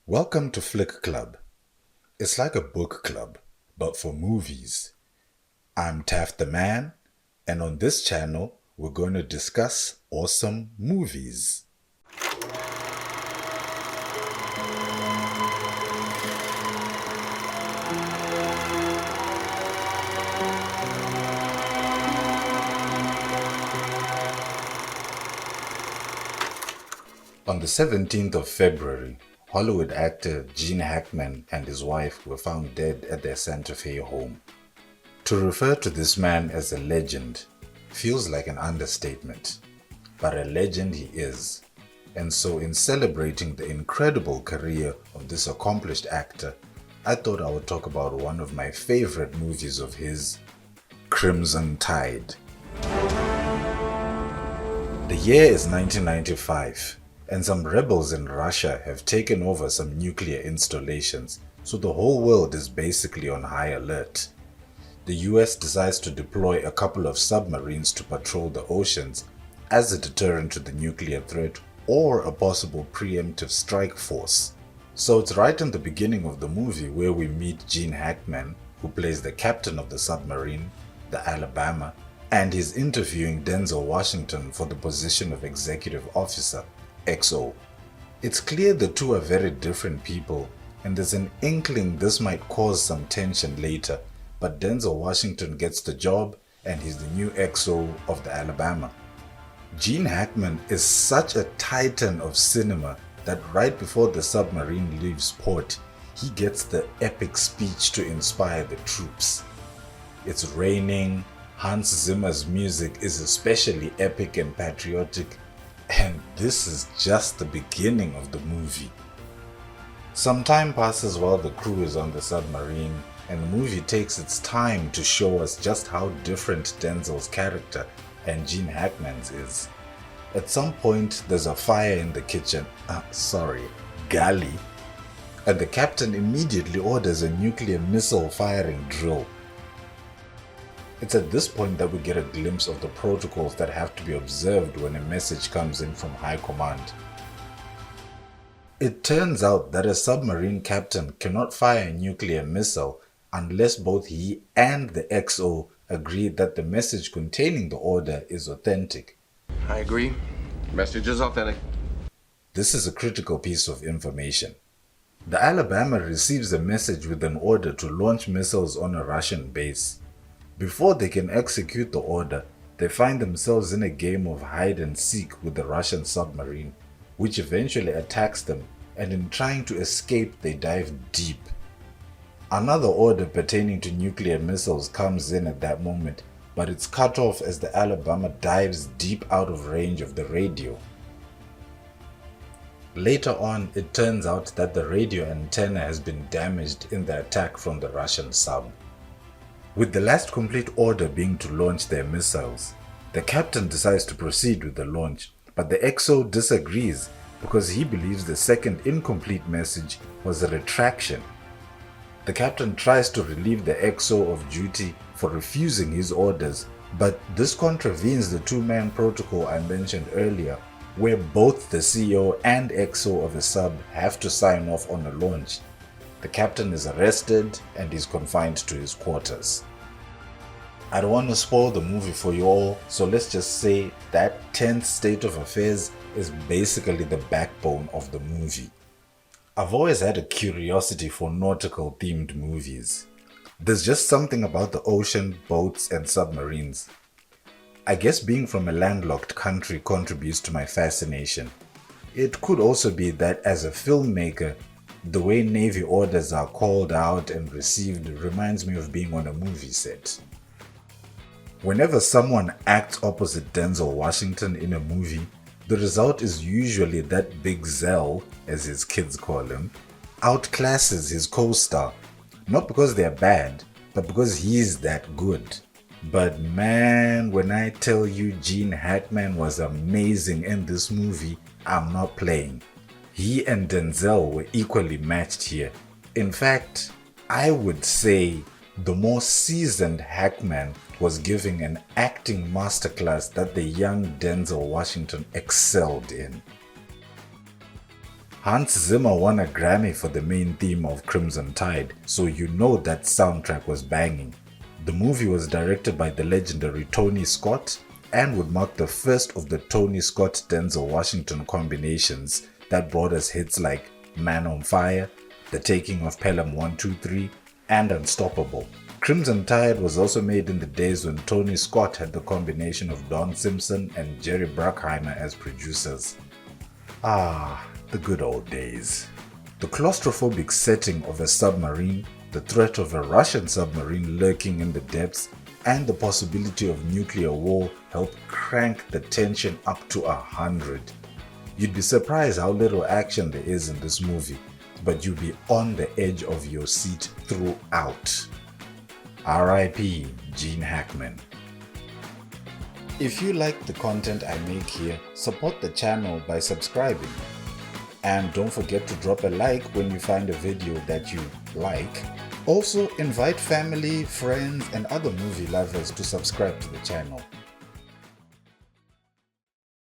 Welcome to Flick Club. It's like a book club, but for movies. I'm Taft the Man, and on this channel, we're going to discuss awesome movies. On the 17th of February, Hollywood actor Gene Hackman and his wife were found dead at their Santa Fe home. To refer to this man as a legend feels like an understatement, but a legend he is. And so in celebrating the incredible career of this accomplished actor, I thought I would talk about one of my favorite movies of his, Crimson Tide. The year is 1995. And some rebels in Russia have taken over some nuclear installations, so the whole world is basically on high alert. The US decides to deploy a couple of submarines to patrol the oceans as a deterrent to the nuclear threat or a possible preemptive strike force. So it's right in the beginning of the movie where we meet Gene Hackman, who plays the captain of the submarine, the Alabama, and he's interviewing Denzel Washington for the position of executive officer. XO. It's clear the two are very different people, and there's an inkling this might cause some tension later, but Denzel Washington gets the job and he's the new XO of the Alabama. Gene Hackman is such a titan of cinema that right before the submarine leaves port, he gets the epic speech to inspire the troops. It's raining, Hans Zimmer's music is especially epic and patriotic, and this is just the beginning of the movie. Some time passes while the crew is on the submarine, and the movie takes its time to show us just how different Denzel's character and Gene Hackman's is. At some point, there's a fire in the kitchen, galley, and the captain immediately orders a nuclear missile firing drill. It's at this point that we get a glimpse of the protocols that have to be observed when a message comes in from High Command. It turns out that a submarine captain cannot fire a nuclear missile unless both he and the XO agree that the message containing the order is authentic. I agree. Message is authentic. This is a critical piece of information. The Alabama receives a message with an order to launch missiles on a Russian base. Before they can execute the order, they find themselves in a game of hide and seek with the Russian submarine, which eventually attacks them, and in trying to escape they dive deep. Another order pertaining to nuclear missiles comes in at that moment, but it's cut off as the Alabama dives deep out of range of the radio. Later on, it turns out that the radio antenna has been damaged in the attack from the Russian sub. With the last complete order being to launch their missiles, the captain decides to proceed with the launch, but the XO disagrees because he believes the second incomplete message was a retraction. The captain tries to relieve the XO of duty for refusing his orders, but this contravenes the two-man protocol I mentioned earlier, where both the CEO and XO of a sub have to sign off on a launch. The captain is arrested and is confined to his quarters. I don't want to spoil the movie for you all, so let's just say that tense state of affairs is basically the backbone of the movie. I've always had a curiosity for nautical themed movies. There's just something about the ocean, boats and submarines. I guess being from a landlocked country contributes to my fascination. It could also be that as a filmmaker, the way Navy orders are called out and received reminds me of being on a movie set. Whenever someone acts opposite Denzel Washington in a movie, the result is usually that Big Zell, as his kids call him, outclasses his co-star. Not because they're bad, but because he's that good. But man, when I tell you Gene Hackman was amazing in this movie, I'm not playing. He and Denzel were equally matched here. In fact, I would say the more seasoned Hackman was giving an acting masterclass that the young Denzel Washington excelled in. Hans Zimmer won a Grammy for the main theme of Crimson Tide, so you know that soundtrack was banging. The movie was directed by the legendary Tony Scott and would mark the first of the Tony Scott-Denzel Washington combinations that brought us hits like Man on Fire, The Taking of Pelham 123, and Unstoppable. Crimson Tide was also made in the days when Tony Scott had the combination of Don Simpson and Jerry Bruckheimer as producers. Ah, the good old days. The claustrophobic setting of a submarine, the threat of a Russian submarine lurking in the depths, and the possibility of nuclear war helped crank the tension up to 100. You'd be surprised how little action there is in this movie, but you'll be on the edge of your seat throughout. R.I.P. Gene Hackman. If you like the content I make here, support the channel by subscribing. And don't forget to drop a like when you find a video that you like. Also, invite family, friends, and other movie lovers to subscribe to the channel.